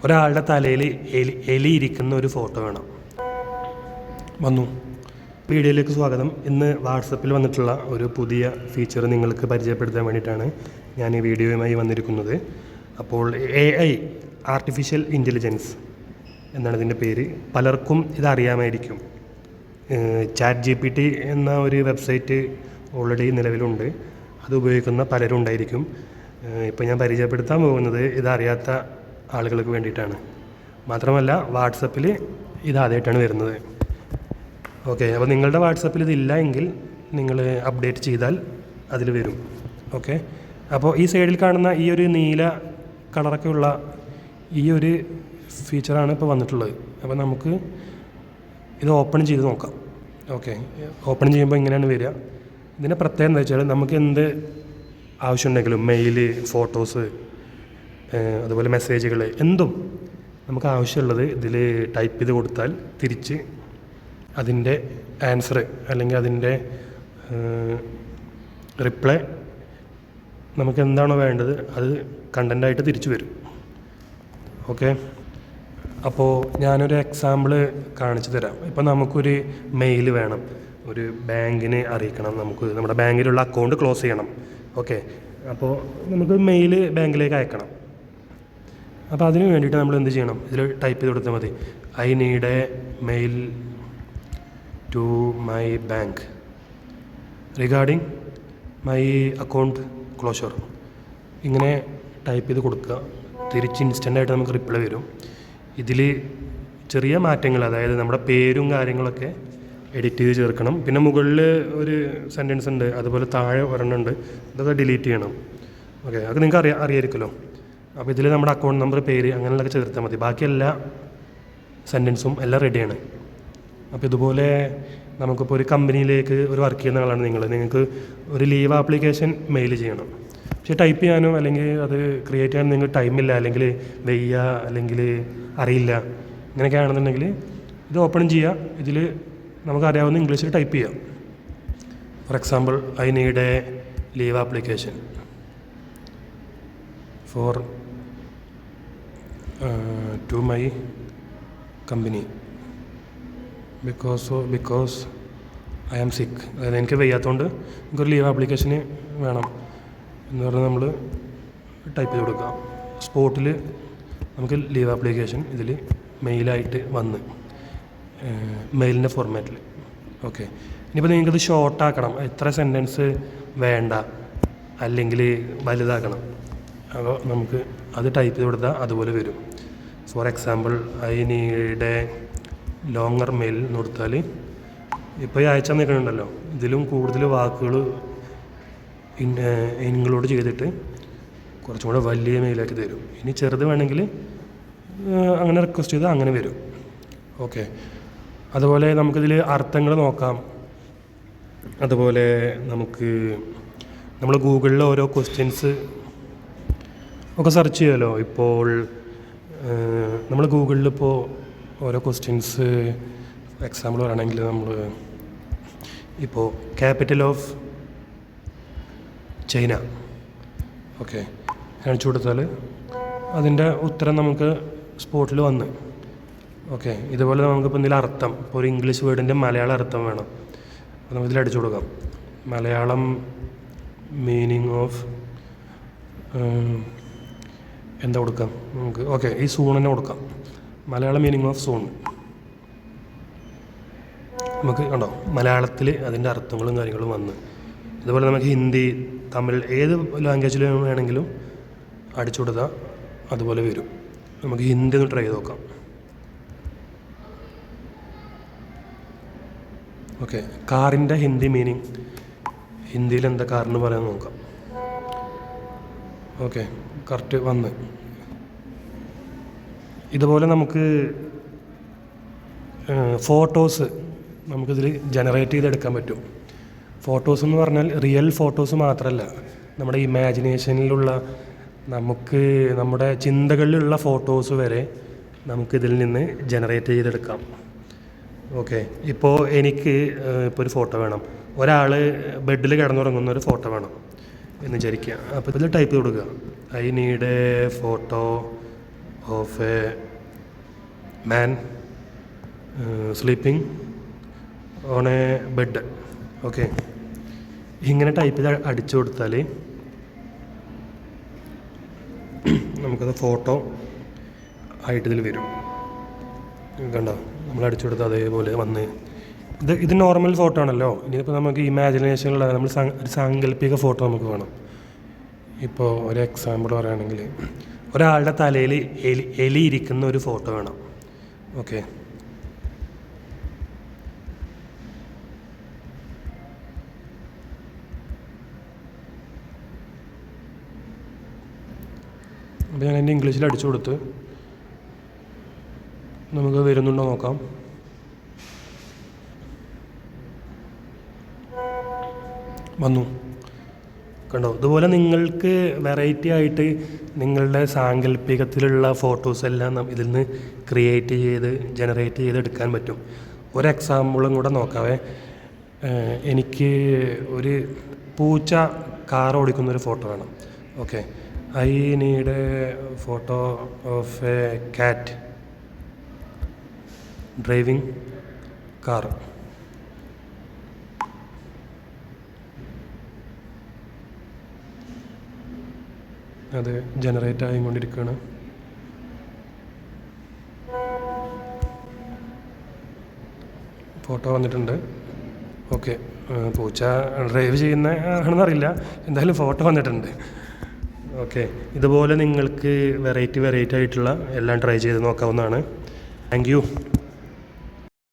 ഒരാളുടെ തലയിൽ എലി ഇരിക്കുന്ന ഒരു ഫോട്ടോ വേണം. വന്നു. വീഡിയോയിലേക്ക് സ്വാഗതം. ഇന്ന് വാട്സപ്പിൽ വന്നിട്ടുള്ള ഒരു പുതിയ ഫീച്ചർ നിങ്ങൾക്ക് പരിചയപ്പെടുത്താൻ വേണ്ടിയിട്ടാണ് ഞാൻ ഈ വീഡിയോയുമായി വന്നിരിക്കുന്നത്. അപ്പോൾ AI ആർട്ടിഫിഷ്യൽ ഇൻ്റലിജൻസ് എന്നാണ് ഇതിൻ്റെ പേര്. പലർക്കും ഇതറിയാമായിരിക്കും. ChatGPT എന്ന ഒരു വെബ്സൈറ്റ് ഓൾറെഡി നിലവിലുണ്ട്. അത് ഉപയോഗിക്കുന്ന പലരും ഉണ്ടായിരിക്കും. ഇപ്പോൾ ഞാൻ പരിചയപ്പെടുത്താൻ പോകുന്നത് ഇതറിയാത്ത ആളുകൾക്ക് വേണ്ടിയിട്ടാണ്. മാത്രമല്ല വാട്സപ്പിൽ ഇതാദ്യമായിട്ടാണ് വരുന്നത്. ഓക്കെ, അപ്പോൾ നിങ്ങളുടെ വാട്സപ്പിൽ ഇതില്ല എങ്കിൽ നിങ്ങൾ അപ്ഡേറ്റ് ചെയ്താൽ അതിൽ വരും. ഓക്കെ, അപ്പോൾ ഈ സൈഡിൽ കാണുന്ന ഈ ഒരു നീല കളറൊക്കെ ഉള്ള ഈ ഒരു ഫീച്ചറാണ് ഇപ്പോൾ വന്നിട്ടുള്ളത്. അപ്പോൾ നമുക്ക് ഇത് ഓപ്പൺ ചെയ്ത് നോക്കാം. ഓക്കെ, ഓപ്പൺ ചെയ്യുമ്പോൾ ഇങ്ങനെയാണ് വരിക. ഇതിൻ്റെ പ്രത്യേകത എന്താ വെച്ചാൽ നമുക്ക് എന്ത് ആവശ്യമുണ്ടെങ്കിലും മെയില്, ഫോട്ടോസ്, അതുപോലെ മെസ്സേജുകൾ, എന്തും നമുക്ക് ആവശ്യമുള്ളത് ഇതിൽ ടൈപ്പ് ചെയ്ത് കൊടുത്താൽ തിരിച്ച് അതിൻ്റെ ആൻസർ അല്ലെങ്കിൽ അതിൻ്റെ റിപ്ലൈ നമുക്ക് എന്താണോ വേണ്ടത് അത് കണ്ടൻ്റായിട്ട് തിരിച്ചു വരും. ഓക്കെ, അപ്പോൾ ഞാനൊരു എക്സാമ്പിൾ കാണിച്ചു തരാം. ഇപ്പോൾ നമുക്കൊരു മെയിൽ വേണം, ഒരു ബാങ്കിനെ അറിയിക്കണം, നമുക്ക് നമ്മുടെ ബാങ്കിലുള്ള അക്കൗണ്ട് ക്ലോസ് ചെയ്യണം. ഓക്കെ, അപ്പോൾ നമുക്ക് മെയിൽ ബാങ്കിലേക്ക് അയക്കണം. അപ്പോൾ അതിന് വേണ്ടിയിട്ട് നമ്മൾ എന്ത് ചെയ്യണം? ഇതിൽ ടൈപ്പ് ചെയ്ത് കൊടുത്താൽ മതി, I need a mail to my bank regarding my account closure. ഇങ്ങനെ ടൈപ്പ് ചെയ്ത് കൊടുക്കുക. തിരിച്ച് ഇൻസ്റ്റൻ്റായിട്ട് നമുക്ക് റിപ്ലൈ വരും. ഇതിൽ ചെറിയ മാറ്റങ്ങൾ, അതായത് നമ്മുടെ പേരും കാര്യങ്ങളൊക്കെ എഡിറ്റ് ചെയ്ത് ചേർക്കണം. പിന്നെ മുകളിൽ ഒരു സെൻറ്റൻസ് ഉണ്ട്, അതുപോലെ താഴെ ഒരെണ്ണമുണ്ട്, ഇതൊക്കെ ഡിലീറ്റ് ചെയ്യണം. ഓക്കെ, അത് നിങ്ങൾക്ക് അറിയാമായിരിക്കുമല്ലോ. അപ്പോൾ ഇതിൽ നമ്മുടെ അക്കൗണ്ട് നമ്പർ, പേര് അങ്ങനെയുള്ളതൊക്കെ ചേർത്താൽ മതി. ബാക്കി എല്ലാ സെൻറ്റൻസും എല്ലാം റെഡിയാണ്. അപ്പോൾ ഇതുപോലെ നമുക്കിപ്പോൾ ഒരു കമ്പനിയിലേക്ക് ഒരു വർക്ക് ചെയ്യുന്ന ആളാണ് നിങ്ങൾക്ക് ഒരു ലീവ് ആപ്ലിക്കേഷൻ മെയിൽ ചെയ്യണം. പക്ഷേ ടൈപ്പ് ചെയ്യാനോ അല്ലെങ്കിൽ അത് ക്രിയേറ്റ് ചെയ്യാനോ നിങ്ങൾക്ക് ടൈമില്ല, അല്ലെങ്കിൽ വയ്യ, അല്ലെങ്കിൽ അറിയില്ല, ഇങ്ങനെയൊക്കെ ആണെന്നുണ്ടെങ്കിൽ ഇത് ഓപ്പൺ ചെയ്യുക. ഇതിൽ നമുക്കറിയാവുന്ന ഇംഗ്ലീഷിൽ ടൈപ്പ് ചെയ്യാം. For example, I need a leave application for to my company because I am sick. അതായത് എനിക്ക് വയ്യാത്തതുകൊണ്ട് എനിക്കൊരു ലീവ് ആപ്ലിക്കേഷന് വേണം എന്ന് പറഞ്ഞാൽ നമ്മൾ ടൈപ്പ് ചെയ്ത് കൊടുക്കാം. സ്പോട്ടിൽ നമുക്ക് ലീവ് ആപ്ലിക്കേഷൻ ഇതിൽ മെയിലായിട്ട് വന്ന് മെയിലിൻ്റെ ഫോർമാറ്റിൽ. ഓക്കെ, ഇനിയിപ്പോൾ നിങ്ങൾക്കത് ഷോർട്ടാക്കണം, എത്ര സെൻറ്റൻസ് വേണ്ട, അല്ലെങ്കിൽ വലുതാക്കണം. അപ്പോൾ നമുക്ക് അത് ടൈപ്പ് ചെയ്ത് കൊടുത്താൽ അതുപോലെ വരും. For example, I need a longer mail എന്ന് കൊടുത്താൽ ഇപ്പോൾ ഈ അയച്ചാൽ നിൽക്കുന്നുണ്ടല്ലോ, ഇതിലും കൂടുതൽ വാക്കുകൾ ഇൻക്ലൂഡ് ചെയ്തിട്ട് കുറച്ചും കൂടെ വലിയ മെയിലാക്കി തരും. ഇനി ചെറുത് വേണമെങ്കിൽ അങ്ങനെ റിക്വസ്റ്റ് ചെയ്താൽ അങ്ങനെ വരും. ഓക്കെ, അതുപോലെ നമുക്കിതിൽ അർത്ഥങ്ങൾ നോക്കാം. അതുപോലെ നമ്മൾ ഗൂഗിളിൽ ഓരോ ക്വസ്റ്റ്യൻസ് ഒക്കെ സെർച്ച് ചെയ്യുമല്ലോ. ഇപ്പോൾ നമ്മൾ ഗൂഗിളിൽ ഇപ്പോൾ ഓരോ ക്വസ്റ്റ്യൻസ് എക്സാമ്പിൾ പറയുകയാണെങ്കിൽ നമ്മൾ ഇപ്പോൾ ക്യാപിറ്റൽ ഓഫ് ചൈന ഓക്കെ കാണിച്ചു കൊടുത്താൽ അതിൻ്റെ ഉത്തരം നമുക്ക് സ്പോട്ടിൽ വന്ന്. ഓക്കെ, ഇതുപോലെ നമുക്കിപ്പോൾ എന്തെങ്കിലും അർത്ഥം, ഇപ്പോൾ ഒരു ഇംഗ്ലീഷ് വേർഡിൻ്റെ മലയാളം അർത്ഥം വേണം, അപ്പോൾ നമുക്ക് ഇതിൽ അടിച്ചു കൊടുക്കാം. മലയാളം മീനിങ് ഓഫ് എന്താ കൊടുക്കാം നമുക്ക്? ഓക്കെ, ഈ സൂൺ തന്നെ കൊടുക്കാം. Malayalam meaning of soon. നമുക്ക് കണ്ടോ മലയാളത്തിൽ അതിൻ്റെ അർത്ഥങ്ങളും കാര്യങ്ങളും വന്ന്. ഇതുപോലെ നമുക്ക് ഹിന്ദി, തമിഴ്, ഏത് ലാംഗ്വേജിൽ വേണമെങ്കിലും അടിച്ചു കൊടുത്താൽ അതുപോലെ വരും. നമുക്ക് ഹിന്ദി ഒന്ന് ട്രൈ ചെയ്ത് നോക്കാം. ഓക്കെ, കാറിൻ്റെ ഹിന്ദി മീനിങ്, ഹിന്ദിയിൽ എന്താ കാറിന് പറയാൻ നോക്കാം. ഓക്കെ, കറക്റ്റ് വന്ന്. ഇതുപോലെ നമുക്ക് ഫോട്ടോസ് നമുക്കിതിൽ ജനറേറ്റ് ചെയ്തെടുക്കാൻ പറ്റും. ഫോട്ടോസ് എന്ന് പറഞ്ഞാൽ റിയൽ ഫോട്ടോസ് മാത്രമല്ല, നമ്മുടെ ഇമാജിനേഷനിലുള്ള നമ്മുടെ ചിന്തകളിലുള്ള ഫോട്ടോസ് വരെ നമുക്കിതിൽ നിന്ന് ജനറേറ്റ് ചെയ്തെടുക്കാം. ഓക്കെ, ഇപ്പോൾ എനിക്ക് ഇപ്പോൾ ഒരു ഫോട്ടോ വേണം, ഒരാൾ ബെഡിൽ കിടന്നുറങ്ങുന്ന ഒരു ഫോട്ടോ വേണം എന്ന് വിചാരിക്കുക. അപ്പോൾ ഇതിൽ ടൈപ്പ് ചെയ്ത് കൊടുക്കുക, I need A photo of a man sleeping on A bed. Okay, ഇങ്ങനെ ടൈപ്പ് ചെയ്ത് അടിച്ചു കൊടുത്താൽ നമുക്കത് ഫോട്ടോ ആയിട്ട് ഇതിൽ വരും. കണ്ടോ, നമ്മൾ അടിച്ചു കൊടുത്താൽ അതേപോലെ വന്ന് ഇത് നോർമൽ ഫോട്ടോ ആണല്ലോ. ഇനിയിപ്പോൾ നമുക്ക് ഇമാജിനേഷനിലുള്ള നമ്മൾ ഒരു സാങ്കല്പിക ഫോട്ടോ നമുക്ക് വേണം. ഇപ്പോൾ ഒരു എക്സാമ്പിൾ പറയുകയാണെങ്കിൽ ഒരാളുടെ തലയിൽ എലി ഇരിക്കുന്ന ഒരു ഫോട്ടോ വേണം. ഓക്കെ, അപ്പോൾ ഞാൻ എൻ്റെ ഇംഗ്ലീഷിൽ അടിച്ചു കൊടുത്ത് നമുക്ക് വരുന്നുണ്ടോ നോക്കാം. വന്നു, കണ്ടോ. ഇതുപോലെ നിങ്ങൾക്ക് വെറൈറ്റി ആയിട്ട് നിങ്ങളുടെ സാങ്കല്പികത്തിലുള്ള ഫോട്ടോസ് എല്ലാം ഇതിൽ നിന്ന് ജനറേറ്റ് ചെയ്ത് എടുക്കാൻ പറ്റും. ഒരു എക്സാമ്പിളും കൂടെ നോക്കാവേ. എനിക്ക് ഒരു പൂച്ച കാർ ഓടിക്കുന്നൊരു ഫോട്ടോ വേണം. Okay, I need A photo of A കാറ്റ് ഡ്രൈവിംഗ് കാർ. അത് ജനറേറ്റ് ആയിക്കൊണ്ടിരിക്കുകയാണ്. ഫോട്ടോ വന്നിട്ടുണ്ട്. ഓക്കെ, പൂച്ച ഡ്രൈവ് ചെയ്യുന്ന ആണെന്നറിയില്ല, എന്തായാലും ഫോട്ടോ വന്നിട്ടുണ്ട്. ഓക്കെ, ഇതുപോലെ നിങ്ങൾക്ക് വെറൈറ്റി ആയിട്ടുള്ള എല്ലാം ട്രൈ ചെയ്ത് നോക്കാവുന്നതാണ്. Thank you.